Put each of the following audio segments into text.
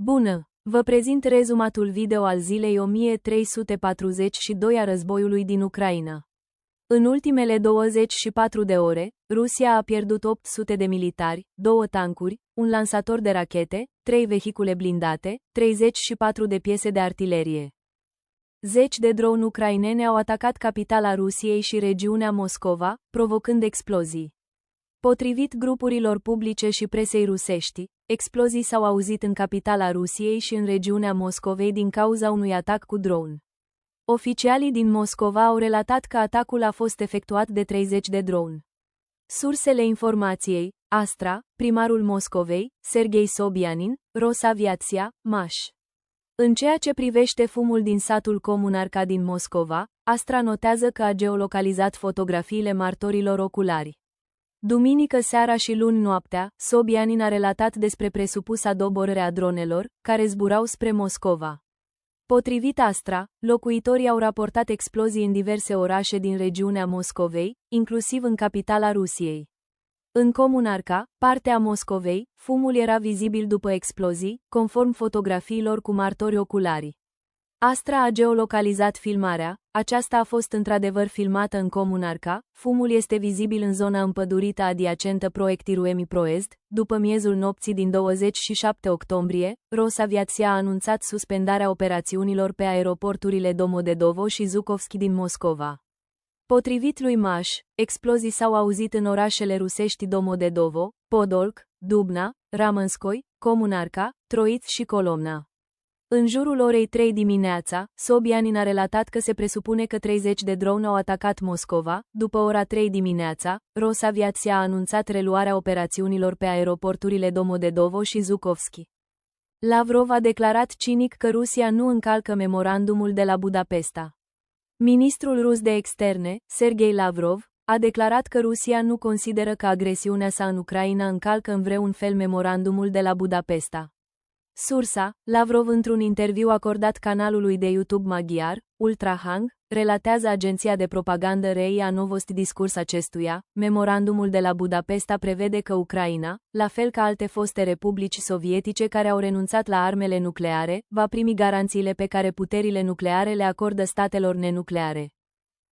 Bună! Vă prezint rezumatul video al zilei 1342 a războiului din Ucraina. În ultimele 24 de ore, Rusia a pierdut 800 de militari, 2 tancuri, un lansator de rachete, 3 vehicule blindate, 34 de piese de artilerie. Zeci de drone ucrainene au atacat capitala Rusiei și regiunea Moscova, provocând explozii. Potrivit grupurilor publice și presei rusești, explozii s-au auzit în capitala Rusiei și în regiunea Moscovei din cauza unui atac cu drone. Oficialii din Moscova au relatat că atacul a fost efectuat de 30 de drone. Sursele informației: Astra, primarul Moscovei, Serghei Sobyanin, Rosaviația, Maș. În ceea ce privește fumul din satul Comunarca din Moscova, Astra notează că a geolocalizat fotografiile martorilor oculari. Duminică seara și luni noaptea, Sobyanin a relatat despre presupusa doborâre a dronelor, care zburau spre Moscova. Potrivit Astra, locuitorii au raportat explozii în diverse orașe din regiunea Moscovei, inclusiv în capitala Rusiei. În Comunarca, partea Moscovei, fumul era vizibil după explozii, conform fotografiilor cu martori oculari. Astra a geolocalizat filmarea, aceasta a fost într-adevăr filmată în Comunarca, fumul este vizibil în zona împădurită adiacentă proiectului Proezd. După miezul nopții din 27 octombrie, Rosaviația a anunțat suspendarea operațiunilor pe aeroporturile Domodedovo și Zhukovski din Moscova. Potrivit lui Maș, explozii s-au auzit în orașele rusești Domodedovo, Podolsk, Dubna, Ramenskoi, Comunarca, Troitsk și Kolomna. În jurul orei 3 dimineața, Sobyanin a relatat că se presupune că 30 de drone au atacat Moscova. După ora 3 dimineața, Rosaviația a anunțat reluarea operațiunilor pe aeroporturile Domodedovo și Zhukovski. Lavrov a declarat cinic că Rusia nu încalcă memorandumul de la Budapesta. Ministrul rus de externe, Serghei Lavrov, a declarat că Rusia nu consideră că agresiunea sa în Ucraina încalcă în vreun fel memorandumul de la Budapesta. Sursa: Lavrov într-un interviu acordat canalului de YouTube maghiar, Ultrahang, relatează agenția de propagandă RIA Novosti. Discurs acestuia, memorandumul de la Budapesta prevede că Ucraina, la fel ca alte foste republici sovietice care au renunțat la armele nucleare, va primi garanțiile pe care puterile nucleare le acordă statelor nenucleare.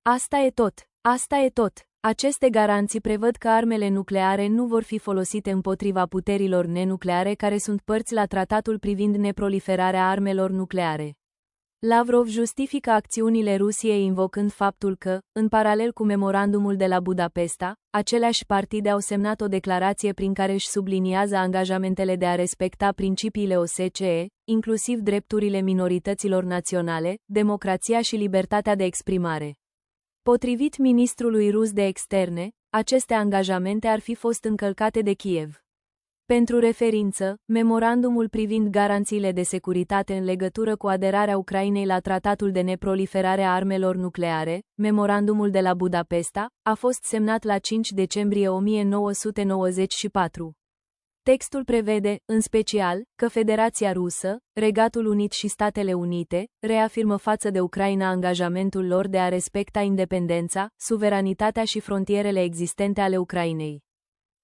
Asta e tot. Asta e tot. Aceste garanții prevăd că armele nucleare nu vor fi folosite împotriva puterilor nenucleare care sunt părți la tratatul privind neproliferarea armelor nucleare. Lavrov justifică acțiunile Rusiei invocând faptul că, în paralel cu memorandumul de la Budapesta, aceleași partide au semnat o declarație prin care își subliniază angajamentele de a respecta principiile OSCE, inclusiv drepturile minorităților naționale, democrația și libertatea de exprimare. Potrivit ministrului rus de externe, aceste angajamente ar fi fost încălcate de Kiev. Pentru referință, memorandumul privind garanțiile de securitate în legătură cu aderarea Ucrainei la Tratatul de neproliferare a armelor nucleare, memorandumul de la Budapesta, a fost semnat la 5 decembrie 1994. Textul prevede, în special, că Federația Rusă, Regatul Unit și Statele Unite reafirmă față de Ucraina angajamentul lor de a respecta independența, suveranitatea și frontierele existente ale Ucrainei.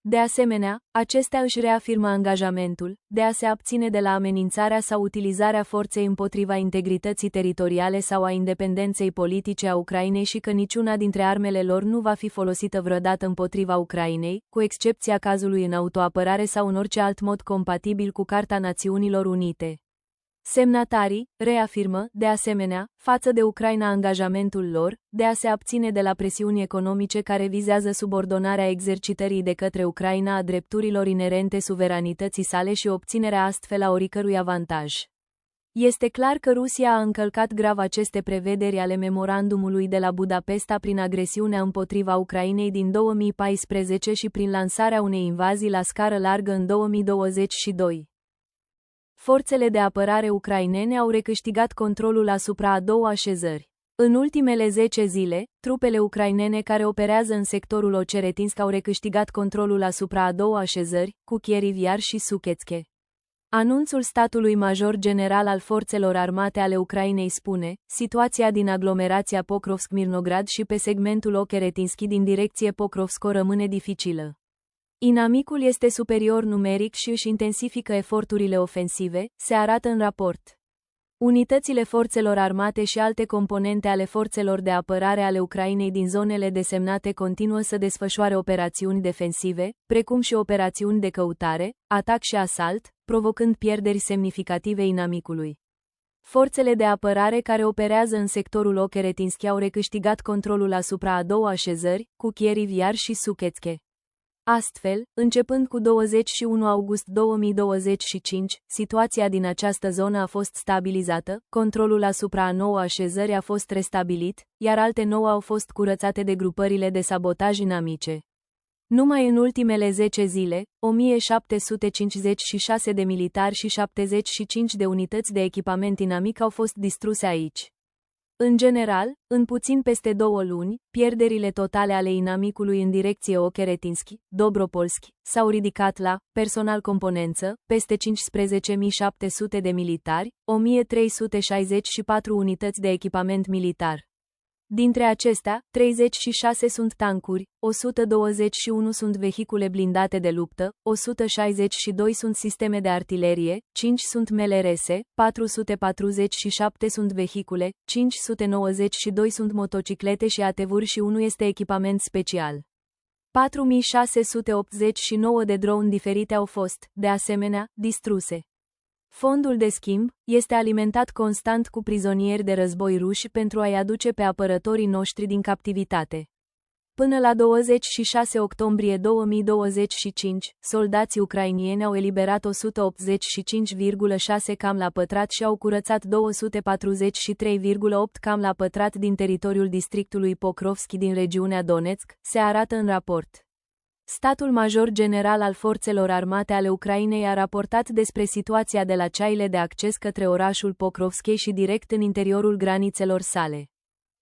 De asemenea, acestea își reafirmă angajamentul de a se abține de la amenințarea sau utilizarea forței împotriva integrității teritoriale sau a independenței politice a Ucrainei și că niciuna dintre armele lor nu va fi folosită vreodată împotriva Ucrainei, cu excepția cazului în autoapărare sau în orice alt mod compatibil cu Carta Națiunilor Unite. Semnatarii reafirmă, de asemenea, față de Ucraina angajamentul lor de a se abține de la presiuni economice care vizează subordonarea exercitării de către Ucraina a drepturilor inerente suveranității sale și obținerea astfel a oricărui avantaj. Este clar că Rusia a încălcat grav aceste prevederi ale memorandumului de la Budapesta prin agresiunea împotriva Ucrainei din 2014 și prin lansarea unei invazii la scară largă în 2022. Forțele de apărare ucrainene au recâștigat controlul asupra a 2 așezări. În ultimele 10 zile, trupele ucrainene care operează în sectorul Ocheretinsk au recâștigat controlul asupra a 2 așezări, cu Chieriv Iar și Suchețche. Anunțul statului major general al forțelor armate ale Ucrainei spune: situația din aglomerația Pokrovsk-Mirnograd și pe segmentul Ocheretinski din direcție Pokrovsko rămâne dificilă. Inamicul este superior numeric și își intensifică eforturile ofensive, se arată în raport. Unitățile forțelor armate și alte componente ale forțelor de apărare ale Ucrainei din zonele desemnate continuă să desfășoare operațiuni defensive, precum și operațiuni de căutare, atac și asalt, provocând pierderi semnificative inamicului. Forțele de apărare care operează în sectorul Ocheretinski au recâștigat controlul asupra a două așezări, cu Chieriv Iar și Suchetske. Astfel, începând cu 21 august 2025, situația din această zonă a fost stabilizată, controlul asupra a 9 așezări a fost restabilit, iar alte 9 au fost curățate de grupările de sabotaj inamice. Numai în ultimele 10 zile, 1756 de militari și 75 de unități de echipament inamic au fost distruse aici. În general, în puțin peste 2 luni, pierderile totale ale inamicului în direcție Ocheretinski, Dobropolski, s-au ridicat la, personal componență, peste 15.700 de militari, 1364 unități de echipament militar. Dintre acestea, 36 sunt tancuri, 121 sunt vehicule blindate de luptă, 162 sunt sisteme de artilerie, 5 sunt MLRS, 447 sunt vehicule, 592 sunt motociclete și ATV-uri și 1 este echipament special. 4689 de drone diferite au fost, de asemenea, distruse. Fondul de schimb este alimentat constant cu prizonieri de război ruși pentru a-i aduce pe apărătorii noștri din captivitate. Până la 26 octombrie 2025, soldații ucrainieni au eliberat 185,6 cam la pătrat și au curățat 243,8 cam la pătrat din teritoriul districtului Pokrovski din regiunea Donetsk, se arată în raport. Statul Major General al Forțelor Armate ale Ucrainei a raportat despre situația de la ceaile de acces către orașul Pokrovski și direct în interiorul granițelor sale.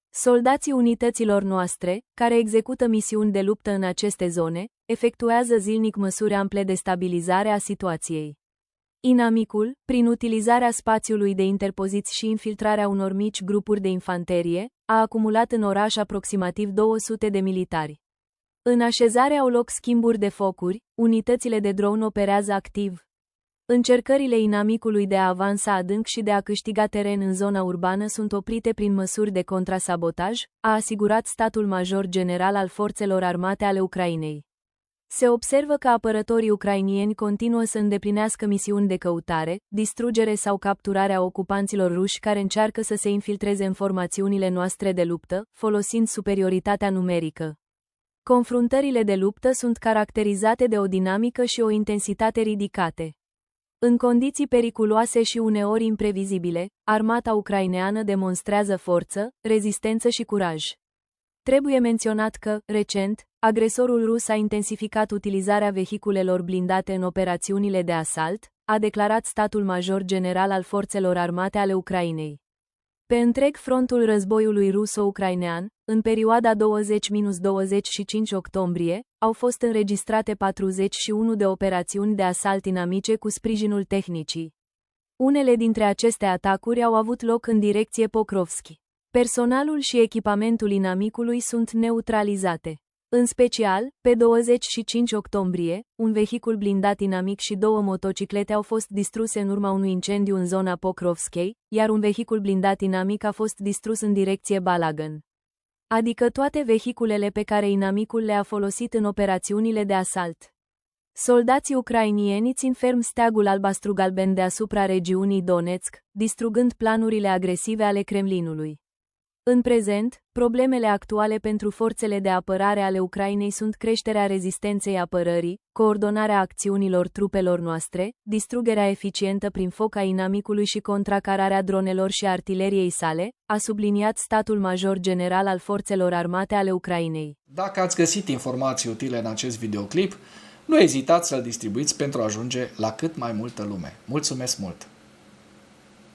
Soldații unităților noastre, care execută misiuni de luptă în aceste zone, efectuează zilnic măsuri ample de stabilizare a situației. Inamicul, prin utilizarea spațiului de interpoziți și infiltrarea unor mici grupuri de infanterie, a acumulat în oraș aproximativ 200 de militari. În așezare au loc schimburi de focuri, unitățile de drone operează activ. Încercările inamicului de a avansa adânc și de a câștiga teren în zona urbană sunt oprite prin măsuri de contrasabotaj, a asigurat Statul Major General al Forțelor Armate ale Ucrainei. Se observă că apărătorii ucrainieni continuă să îndeplinească misiuni de căutare, distrugere sau capturare a ocupanților ruși care încearcă să se infiltreze în formațiunile noastre de luptă, folosind superioritatea numerică. Confruntările de luptă sunt caracterizate de o dinamică și o intensitate ridicate. În condiții periculoase și uneori imprevizibile, armata ucraineană demonstrează forță, rezistență și curaj. Trebuie menționat că, recent, agresorul rus a intensificat utilizarea vehiculelor blindate în operațiunile de asalt, a declarat Statul Major General al Forțelor Armate ale Ucrainei. Pe întreg frontul războiului ruso-ucrainean, în perioada 20-25 octombrie, au fost înregistrate 41 de operațiuni de asalt inamice cu sprijinul tehnicii. Unele dintre aceste atacuri au avut loc în direcție Pokrovski. Personalul și echipamentul inamicului sunt neutralizate. În special, pe 25 octombrie, un vehicul blindat inamic și 2 motociclete au fost distruse în urma unui incendiu în zona Pokrovskei, iar un vehicul blindat inamic a fost distrus în direcție Balagan. Adică toate vehiculele pe care inamicul le-a folosit în operațiunile de asalt. Soldații ucrainieni țin ferm steagul albastru-galben deasupra regiunii Donetsk, distrugând planurile agresive ale Kremlinului. În prezent, problemele actuale pentru forțele de apărare ale Ucrainei sunt creșterea rezistenței apărării, coordonarea acțiunilor trupelor noastre, distrugerea eficientă prin foc a inamicului și contracararea dronelor și artileriei sale, a subliniat Statul Major General al Forțelor Armate ale Ucrainei. Dacă ați găsit informații utile în acest videoclip, nu ezitați să-l distribuiți pentru a ajunge la cât mai multă lume. Mulțumesc mult!